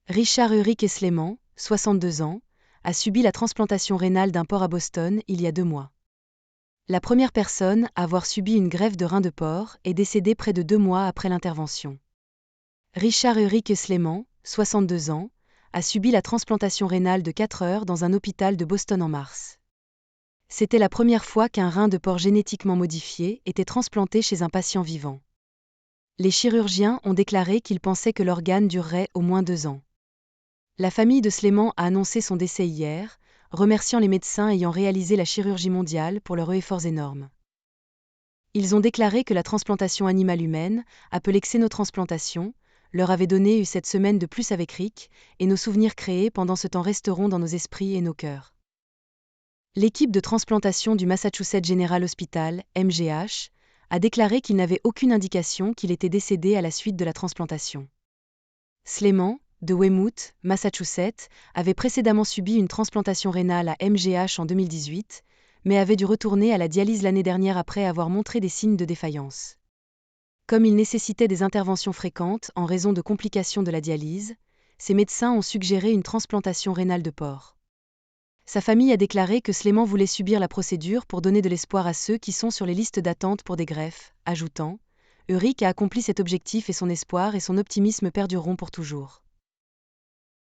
Richard Ulrich Esleman, 62 ans, a subi la transplantation rénale d'un porc à Boston il y a 2 mois. La première personne à avoir subi une greffe de rein de porc est décédée près de 2 mois après l'intervention. Richard Ulrich Esleman, 62 ans, a subi la transplantation rénale de 4 heures dans un hôpital de Boston en mars. C'était la première fois qu'un rein de porc génétiquement modifié était transplanté chez un patient vivant. Les chirurgiens ont déclaré qu'ils pensaient que l'organe durerait au moins 2 ans. La famille de Sleman a annoncé son décès hier, remerciant les médecins ayant réalisé la chirurgie mondiale pour leurs efforts énormes. Ils ont déclaré que la transplantation animale humaine, appelée xénotransplantation, leur avait donné cette semaine de plus avec Rick, et nos souvenirs créés pendant ce temps resteront dans nos esprits et nos cœurs. L'équipe de transplantation du Massachusetts General Hospital, MGH, a déclaré qu'il n'avait aucune indication qu'il était décédé à la suite de la transplantation. Sleman, de Weymouth, Massachusetts, avait précédemment subi une transplantation rénale à MGH en 2018, mais avait dû retourner à la dialyse l'année dernière après avoir montré des signes de défaillance. Comme il nécessitait des interventions fréquentes en raison de complications de la dialyse, ses médecins ont suggéré une transplantation rénale de porc. Sa famille a déclaré que Sleman voulait subir la procédure pour donner de l'espoir à ceux qui sont sur les listes d'attente pour des greffes, ajoutant « Ulrich a accompli cet objectif et son espoir et son optimisme perdureront pour toujours ».